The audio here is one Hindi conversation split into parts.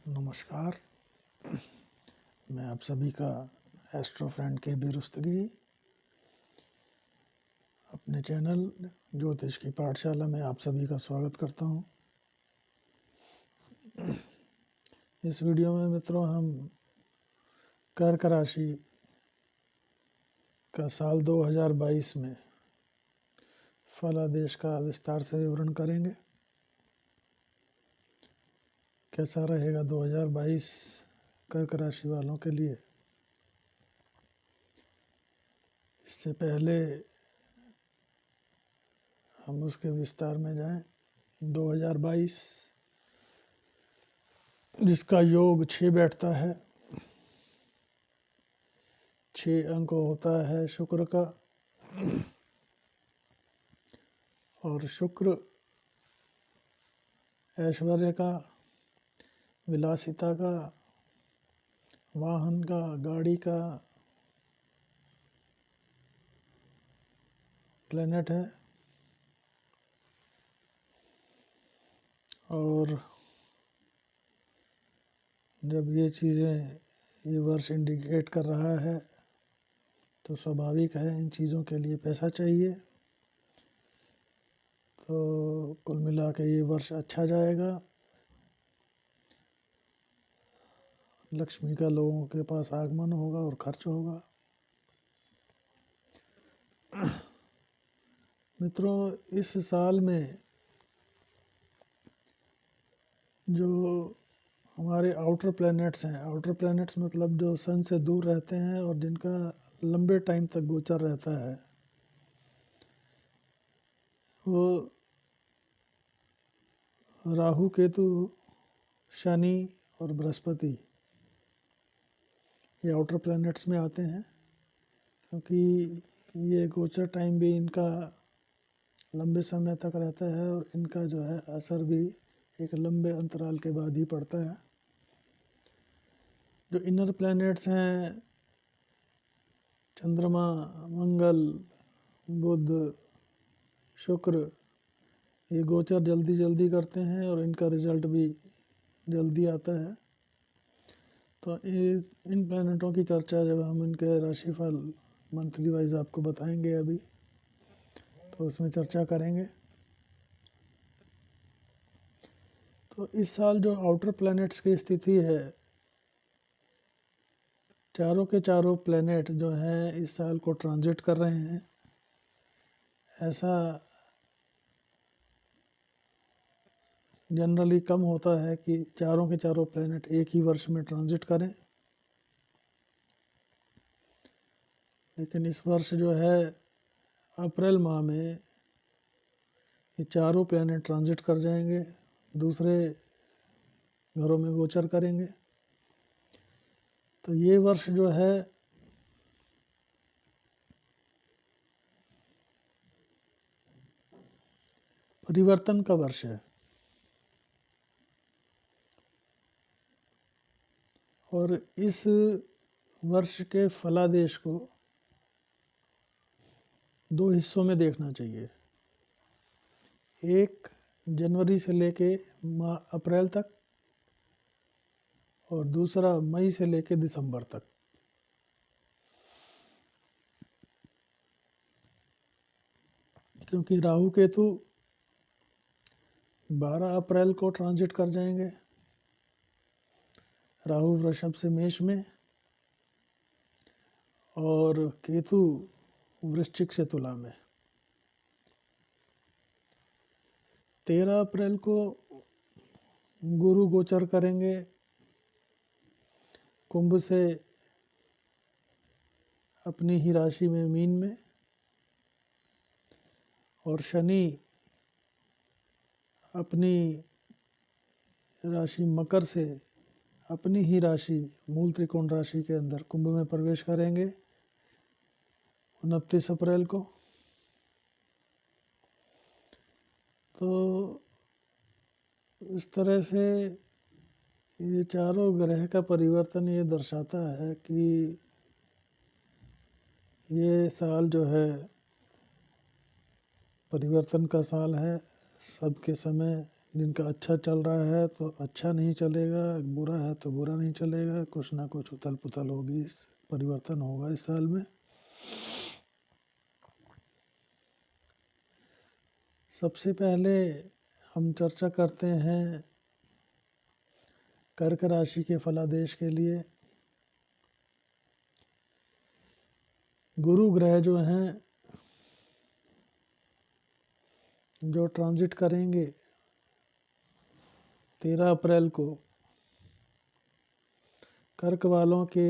नमस्कार। मैं आप सभी का एस्ट्रो फ्रेंड के बी रुस्तगी अपने चैनल ज्योतिष की पाठशाला में आप सभी का स्वागत करता हूं। इस वीडियो में मित्रों हम कर्क राशि का साल 2022 में फलादेश का विस्तार से विवरण करेंगे। कैसा रहेगा 2022 कर्क राशि वालों के लिए। इससे पहले हम उसके विस्तार में जाएं। 2022 जिसका योग 6 बैठता है, 6 अंक होता है शुक्र का, और शुक्र ऐश्वर्य का, विलासिता का, वाहन का, गाड़ी का प्लेनेट है। और जब ये चीज़ें ये वर्ष इंडिकेट कर रहा है तो स्वाभाविक है इन चीज़ों के लिए पैसा चाहिए। तो कुल मिला के ये वर्ष अच्छा जाएगा। लक्ष्मी का लोगों के पास आगमन होगा और खर्च होगा। मित्रों, इस साल में जो हमारे आउटर प्लैनेट्स हैं, आउटर प्लैनेट्स मतलब जो सन से दूर रहते हैं और जिनका लंबे टाइम तक गोचर रहता है, वो राहु, केतु, शनि और बृहस्पति ये आउटर प्लैनेट्स में आते हैं। क्योंकि ये गोचर टाइम भी इनका लंबे समय तक रहता है और इनका जो है असर भी एक लंबे अंतराल के बाद ही पड़ता है। जो इनर प्लैनेट्स हैं, चंद्रमा, मंगल, बुध, शुक्र, ये गोचर जल्दी जल्दी करते हैं और इनका रिजल्ट भी जल्दी आता है। तो इन प्लैनेटों की चर्चा जब हम इनके राशिफल मंथली वाइज आपको बताएंगे अभी, तो उसमें चर्चा करेंगे। तो इस साल जो आउटर प्लैनेट्स की स्थिति है, चारों के चारों प्लैनेट जो हैं इस साल को ट्रांजिट कर रहे हैं। ऐसा जनरली कम होता है कि चारों के चारों प्लैनेट एक ही वर्ष में ट्रांजिट करें, लेकिन इस वर्ष जो है अप्रैल माह में ये चारों प्लैनेट ट्रांजिट कर जाएंगे, दूसरे घरों में गोचर करेंगे। तो ये वर्ष जो है परिवर्तन का वर्ष है। और इस वर्ष के फलादेश को 2 हिस्सों में देखना चाहिए। एक जनवरी से लेके अप्रैल तक और दूसरा मई से लेके दिसंबर तक। क्योंकि राहु केतु 12 अप्रैल को ट्रांजिट कर जाएंगे, राहु वृषभ से मेष में और केतु वृश्चिक से तुला में। 13 अप्रैल को गुरु गोचर करेंगे कुंभ से अपनी ही राशि में मीन में, और शनि अपनी राशि मकर से अपनी ही राशि मूल त्रिकोण राशि के अंदर कुंभ में प्रवेश करेंगे 29 अप्रैल को। तो इस तरह से ये चारों ग्रह का परिवर्तन ये दर्शाता है कि ये साल जो है परिवर्तन का साल है। सबके समय जिनका अच्छा चल रहा है तो अच्छा नहीं चलेगा, बुरा है तो बुरा नहीं चलेगा, कुछ ना कुछ उथल पुथल होगी, परिवर्तन होगा इस साल में। सबसे पहले हम चर्चा करते हैं कर्क राशि के फलादेश के लिए। गुरु ग्रह जो हैं जो ट्रांजिट करेंगे 13 अप्रैल को, कर्क वालों के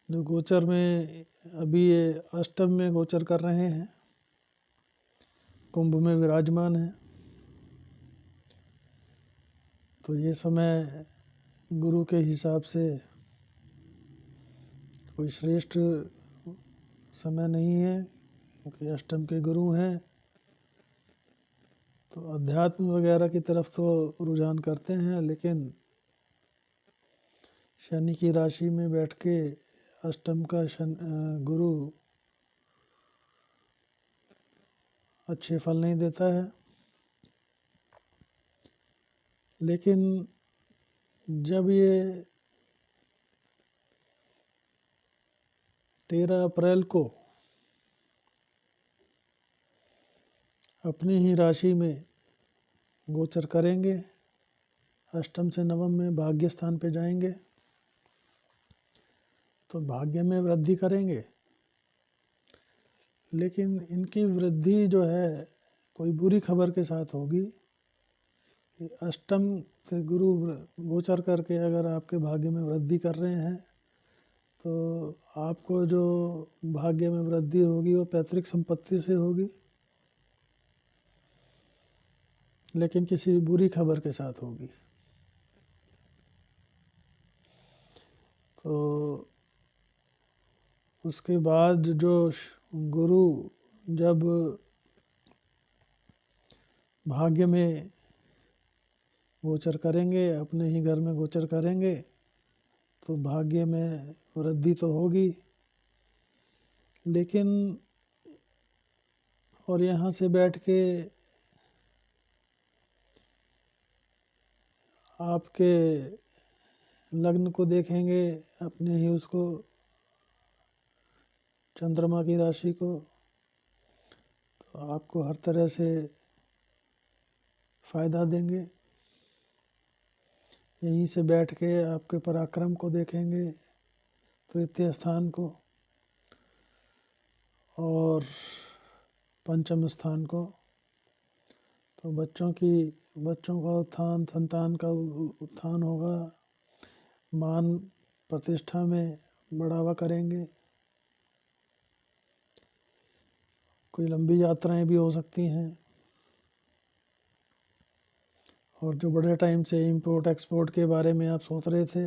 जो गोचर में अभी ये अष्टम में गोचर कर रहे हैं, कुंभ में विराजमान है, तो ये समय गुरु के हिसाब से कोई श्रेष्ठ समय नहीं है, क्योंकि अष्टम के गुरु हैं तो अध्यात्म वगैरह की तरफ तो रुझान करते हैं, लेकिन शनि की राशि में बैठ के अष्टम का गुरु अच्छे फल नहीं देता है। लेकिन जब ये 13 अप्रैल को अपनी ही राशि में गोचर करेंगे, अष्टम से नवम में भाग्य स्थान पे जाएंगे, तो भाग्य में वृद्धि करेंगे। लेकिन इनकी वृद्धि जो है कोई बुरी खबर के साथ होगी। अष्टम से गुरु गोचर करके अगर आपके भाग्य में वृद्धि कर रहे हैं तो आपको जो भाग्य में वृद्धि होगी वो पैतृक संपत्ति से होगी, लेकिन किसी बुरी खबर के साथ होगी। तो उसके बाद जो गुरु जब भाग्य में गोचर करेंगे, अपने ही घर में गोचर करेंगे, तो भाग्य में वृद्धि तो होगी, लेकिन और यहाँ से बैठ के आपके लग्न को देखेंगे, अपने ही उसको चंद्रमा की राशि को, तो आपको हर तरह से फ़ायदा देंगे। यहीं से बैठ के आपके पराक्रम को देखेंगे, तृतीय स्थान को और पंचम स्थान को, तो बच्चों का उत्थान, संतान का उत्थान होगा, मान प्रतिष्ठा में बढ़ावा करेंगे। कोई लंबी यात्राएं भी हो सकती हैं, और जो बड़े टाइम से इंपोर्ट एक्सपोर्ट के बारे में आप सोच रहे थे,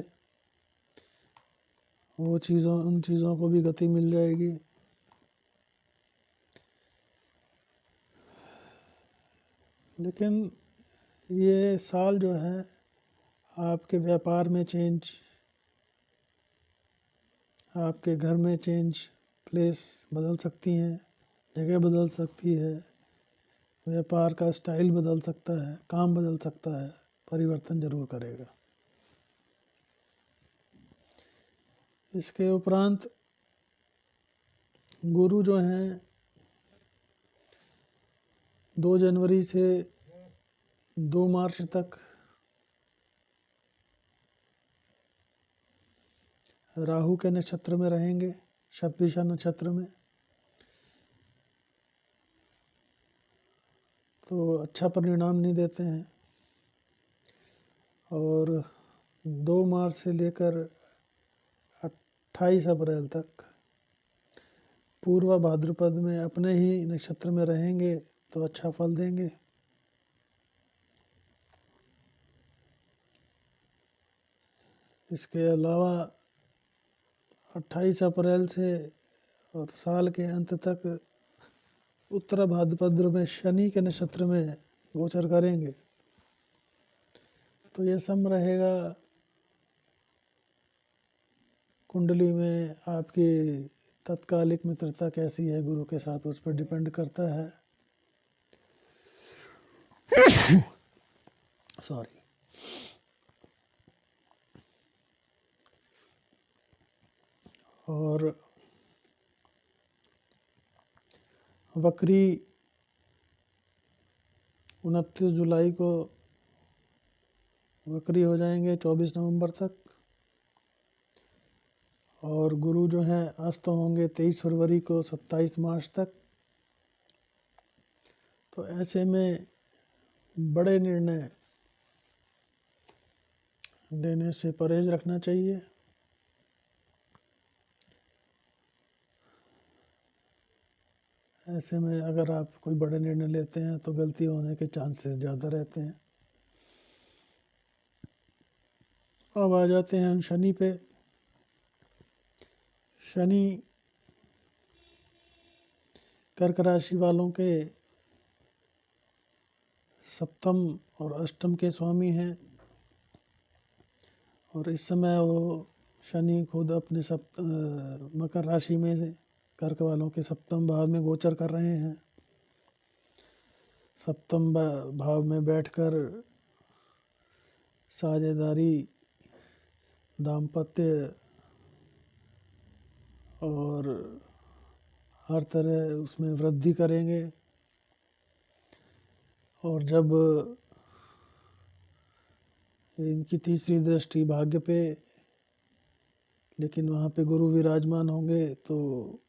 वो उन चीज़ों को भी गति मिल जाएगी। लेकिन ये साल जो है आपके व्यापार में चेंज, आपके घर में चेंज, प्लेस बदल सकती हैं, जगह बदल सकती है, व्यापार का स्टाइल बदल सकता है, काम बदल सकता है, परिवर्तन जरूर करेगा। इसके उपरांत गुरु जो हैं 2 जनवरी से 2 मार्च तक राहु के नक्षत्र में रहेंगे, शतभिषा नक्षत्र में, तो अच्छा परिणाम नहीं देते हैं। और 2 मार्च से लेकर 28 अप्रैल तक पूर्वा भाद्रपद में अपने ही नक्षत्र में रहेंगे, तो अच्छा फल देंगे। इसके अलावा 28 अप्रैल से और साल के अंत तक उत्तर भाद्रपद में शनि के नक्षत्र में गोचर करेंगे, तो ये सम रहेगा। कुंडली में आपकी तत्कालिक मित्रता कैसी है गुरु के साथ, उस पर डिपेंड करता है। सॉरी। और वक्री 29 जुलाई को वक्री हो जाएंगे 24 नवंबर तक। और गुरु जो हैं अस्त होंगे 23 फरवरी को 27 मार्च तक। तो ऐसे में बड़े निर्णय लेने से परहेज रखना चाहिए। ऐसे में अगर आप कोई बड़े निर्णय लेते हैं तो गलती होने के चांसेस ज़्यादा रहते हैं। अब आ जाते हैं हम शनि पे। शनि कर्क राशि वालों के सप्तम और अष्टम के स्वामी हैं। और इस समय वो शनि खुद अपने मकर राशि में से कर्क वालों के सप्तम भाव में गोचर कर रहे हैं। सप्तम भाव में बैठकर साझेदारी, दाम्पत्य और हर तरह उसमें वृद्धि करेंगे। और जब इनकी तीसरी दृष्टि भाग्य पे, लेकिन वहाँ पे गुरु विराजमान होंगे तो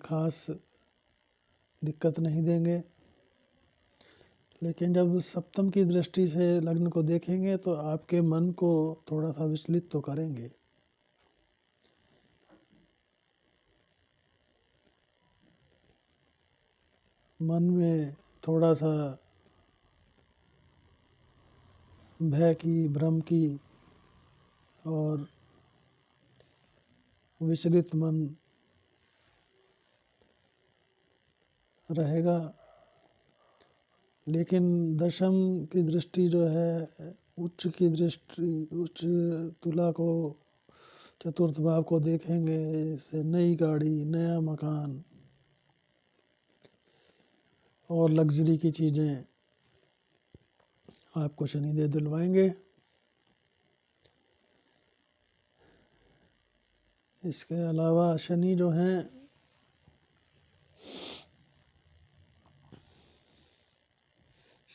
खास दिक्कत नहीं देंगे। लेकिन जब सप्तम की दृष्टि से लग्न को देखेंगे तो आपके मन को थोड़ा सा विचलित तो करेंगे। मन में थोड़ा सा भय की, भ्रम की और विचलित मन रहेगा। लेकिन दशम की दृष्टि जो है, उच्च की दृष्टि, उच्च तुला को, चतुर्थ भाव को देखेंगे। जैसे नई गाड़ी, नया मकान और लग्जरी की चीज़ें आपको शनि दे दिलवाएंगे। इसके अलावा शनि जो हैं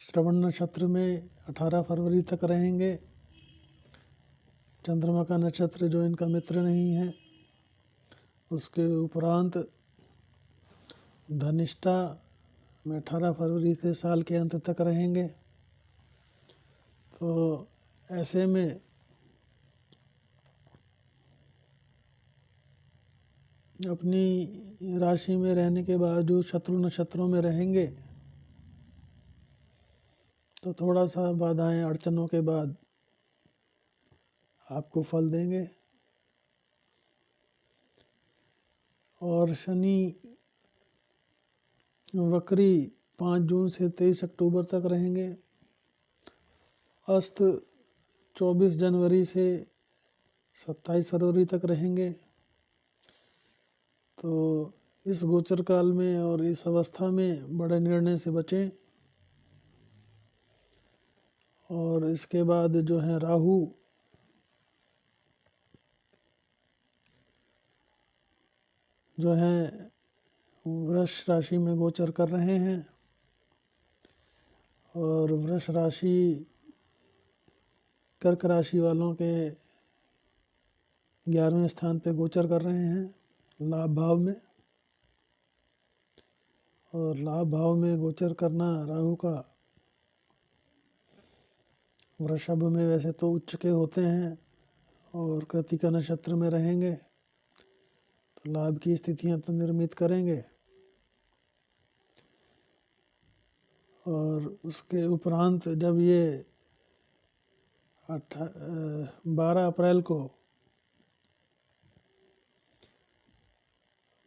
श्रवण नक्षत्र में 18 फरवरी तक रहेंगे। चंद्रमा का नक्षत्र जो इनका मित्र नहीं है। उसके उपरांत धनिष्ठा में 18 फरवरी से साल के अंत तक रहेंगे। तो ऐसे में अपनी राशि में रहने के बावजूद शत्रु नक्षत्रों में रहेंगे तो थोड़ा सा बाधाएं, अड़चनों के बाद आपको फल देंगे। और शनि वक्री 5 जून से 23 अक्टूबर तक रहेंगे। अस्त 24 जनवरी से 27 फरवरी तक रहेंगे। तो इस गोचर काल में और इस अवस्था में बड़े निर्णय से बचें। और इसके बाद जो है राहु जो है वृष राशि में गोचर कर रहे हैं। और वृष राशि कर्क राशि वालों के 11वें स्थान पे गोचर कर रहे हैं लाभ भाव में। और लाभ भाव में गोचर करना राहु का वृषभ में वैसे तो उच्च के होते हैं और कृतिका नक्षत्र में रहेंगे तो लाभ की स्थितियां तो निर्मित करेंगे। और उसके उपरांत जब ये 12 अप्रैल को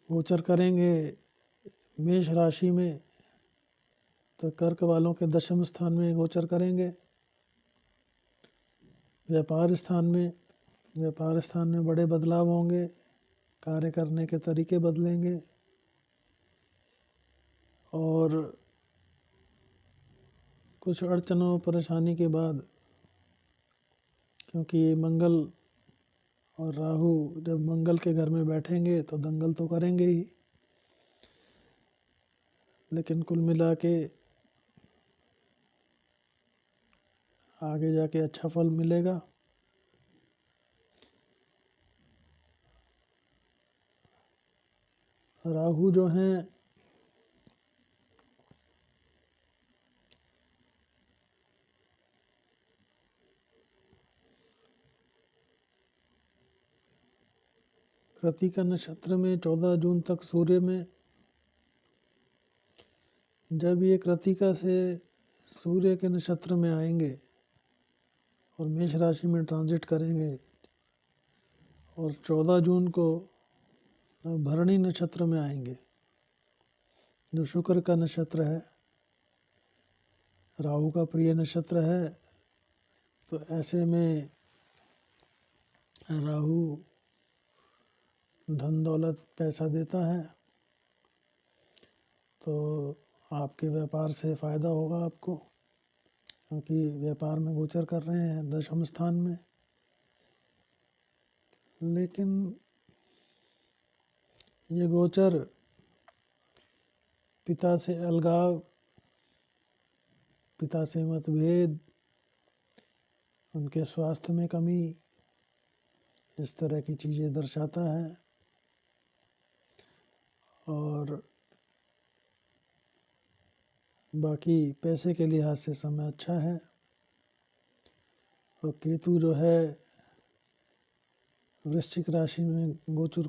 गोचर करेंगे मेष राशि में तो कर्क वालों के 10वें स्थान में गोचर करेंगे। व्यापार स्थान में बड़े बदलाव होंगे। कार्य करने के तरीके बदलेंगे। और कुछ अड़चनों परेशानी के बाद, क्योंकि ये मंगल और राहु जब मंगल के घर में बैठेंगे तो दंगल तो करेंगे ही, लेकिन कुल मिला के आगे जाके अच्छा फल मिलेगा। राहु जो हैं कृतिका नक्षत्र में 14 जून तक सूर्य में, जब ये कृतिका से सूर्य के नक्षत्र में आएंगे और मेष राशि में ट्रांजिट करेंगे और 14 जून को भरणी नक्षत्र में आएंगे जो शुक्र का नक्षत्र है, राहु का प्रिय नक्षत्र है। तो ऐसे में राहु धन दौलत पैसा देता है, तो आपके व्यापार से फ़ायदा होगा आपको, क्योंकि व्यापार में गोचर कर रहे हैं दशम स्थान में। लेकिन ये गोचर पिता से अलगाव, पिता से मतभेद, उनके स्वास्थ्य में कमी, इस तरह की चीज़ें दर्शाता है। और बाकी पैसे के लिहाज से समय अच्छा है। और केतु जो है वृश्चिक राशि में गोचर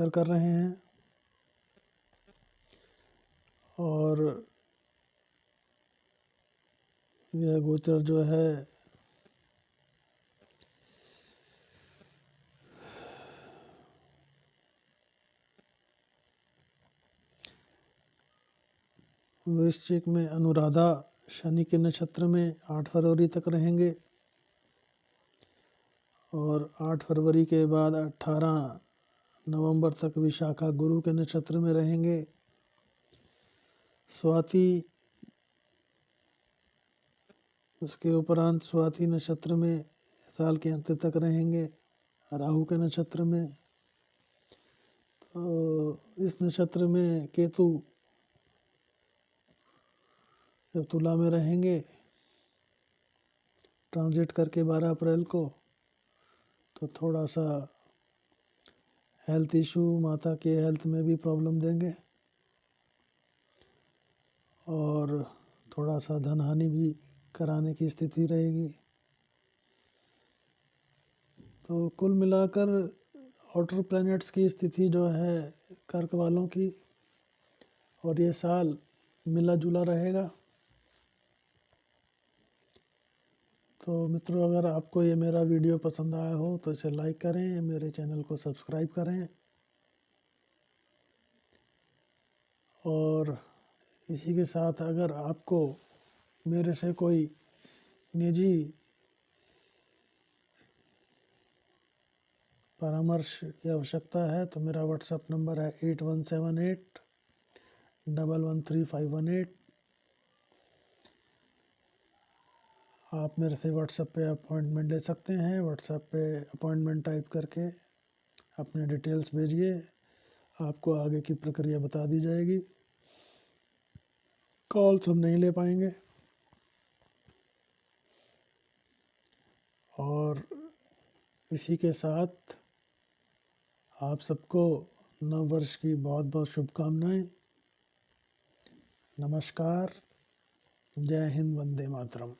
कर रहे हैं, और यह गोचर जो है वृश्चिक में अनुराधा शनि के नक्षत्र में 8 फरवरी तक रहेंगे, और 8 फरवरी के बाद 18 नवंबर तक विशाखा गुरु के नक्षत्र में रहेंगे। स्वाति उसके उपरांत स्वाति नक्षत्र में साल के अंत तक रहेंगे राहु के नक्षत्र में। तो इस नक्षत्र में केतु जब तुला में रहेंगे ट्रांजिट करके 12 अप्रैल को, तो थोड़ा सा हेल्थ इशू, माता के हेल्थ में भी प्रॉब्लम देंगे, और थोड़ा सा धन हानि भी कराने की स्थिति रहेगी। तो कुल मिलाकर आउटर प्लैनेट्स की स्थिति जो है कर्क वालों की, और ये साल मिला जुला रहेगा। तो मित्रों, अगर आपको ये मेरा वीडियो पसंद आया हो तो इसे लाइक करें, मेरे चैनल को सब्सक्राइब करें, और इसी के साथ अगर आपको मेरे से कोई निजी परामर्श की आवश्यकता है तो मेरा व्हाट्सएप नंबर है 8178113518। आप मेरे से व्हाट्सएप पे अपॉइंटमेंट ले सकते हैं। व्हाट्सएप पे अपॉइंटमेंट टाइप करके अपने डिटेल्स भेजिए, आपको आगे की प्रक्रिया बता दी जाएगी। कॉल्स हम नहीं ले पाएंगे। और इसी के साथ आप सबको नव वर्ष की बहुत बहुत शुभकामनाएं। नमस्कार, जय हिंद, वंदे मातरम।